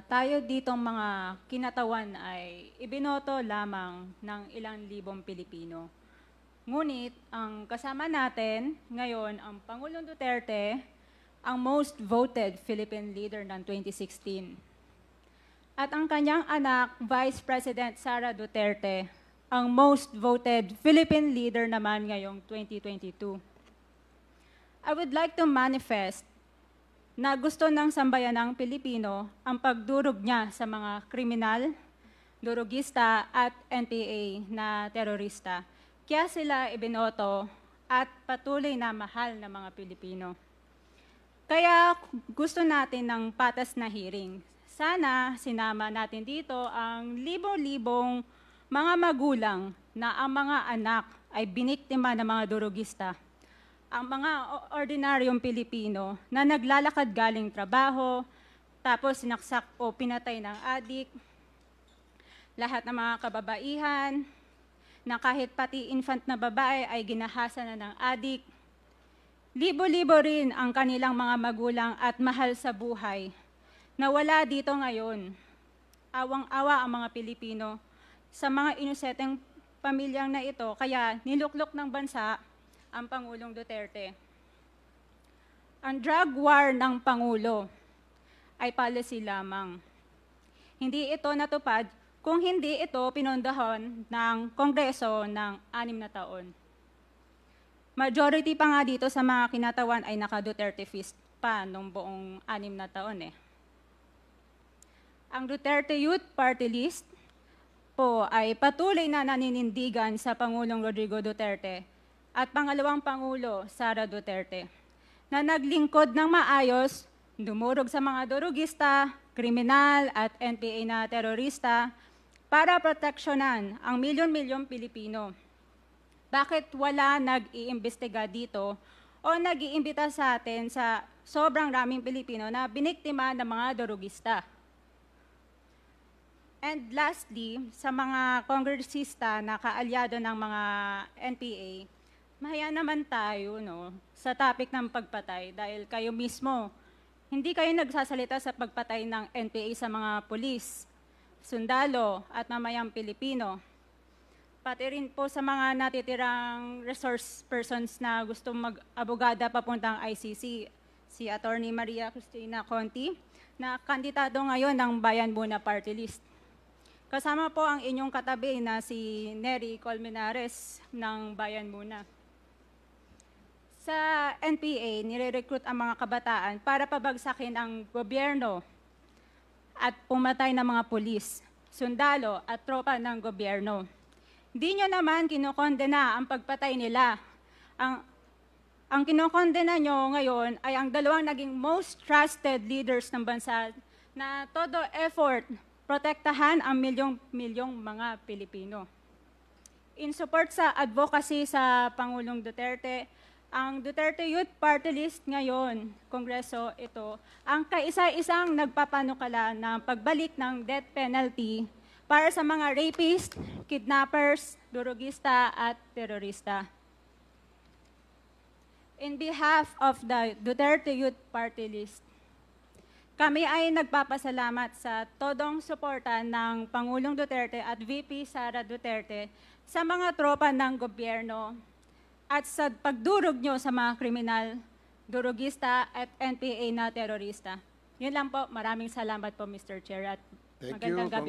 Tayo ditong mga kinatawan ay ibinoto lamang ng ilang libong Pilipino. Ngunit ang kasama natin ngayon ang Pangulong Duterte, ang most voted Philippine leader ng 2016. At ang kanyang anak, Vice President Sara Duterte, ang most voted Philippine leader naman ngayong 2022. I would like to manifest na gusto ng sambayanang Pilipino ang pagdurog niya sa mga kriminal, durugista at NPA na terorista. Kaya sila ibinoto at patuloy na mahal ng mga Pilipino. Kaya gusto natin ng patas na hearing. Sana sinama natin dito ang libo-libong mga magulang na ang mga anak ay biniktima ng mga durugista. Ang mga ordinaryong Pilipino na naglalakad galing trabaho, tapos sinaksak o pinatay ng adik, lahat ng mga kababaihan, na kahit pati infant na babae ay ginahasa na ng adik. Libo-libo rin ang kanilang mga magulang at mahal sa buhay na wala dito ngayon. Awang-awa ang mga Pilipino sa mga inosenteng pamilyang na ito, kaya niluklok ng bansa ang Pangulong Duterte. Ang drug war ng Pangulo ay policy lamang. Hindi ito natupad kung hindi ito pinondohan ng Kongreso ng 6 na taon. Majority pa nga dito sa mga kinatawan ay naka-Duterte fist pa nung buong 6 na taon eh. Ang Duterte Youth Party List po ay patuloy na naninindigan sa Pangulong Rodrigo Duterte at pangalawang Pangulo, Sara Duterte, na naglingkod ng maayos, dumurog sa mga durugista, kriminal at NPA na terorista para proteksyonan ang milyon-milyong Pilipino. Bakit wala nag-iimbestiga dito o nag-iimbita sa atin sa sobrang raming Pilipino na biniktima ng mga durugista? And lastly, sa mga kongresista na kaalyado ng mga NPA, mahaya naman tayo sa topic ng pagpatay dahil kayo mismo, hindi kayo nagsasalita sa pagpatay ng NPA sa mga pulis, sundalo at mamayang Pilipino. Pati rin po sa mga natitirang resource persons na gusto mag-abogada papuntang ICC, si Attorney Maria Cristina Conti, na kandidato ngayon ng Bayan Muna Party List. Kasama po ang inyong katabi na si Nery Colmenares ng Bayan Muna. Sa NPA, nire-recruit ang mga kabataan para pabagsakin ang gobyerno at pumatay ng mga pulis, sundalo at tropa ng gobyerno. Hindi nyo naman kinokondena ang pagpatay nila. Ang kinokondena nyo ngayon ay ang dalawang naging most trusted leaders ng bansa na todo effort protektahan ang milyong-milyong mga Pilipino. In support sa advocacy sa Pangulong Duterte, ang Duterte Youth Party List ngayon, Kongreso ito, ang kaisa-isang nagpapanukala ng pagbalik ng death penalty para sa mga rapist, kidnappers, durugista at terorista. In behalf of the Duterte Youth Party List, kami ay nagpapasalamat sa todong suporta ng Pangulong Duterte at VP Sara Duterte sa mga tropa ng gobyerno at sa pagdurog nyo sa mga kriminal, durugista at NPA na terorista. Yun lang po. Maraming salamat po, Mr. Chair, at magandang gabi.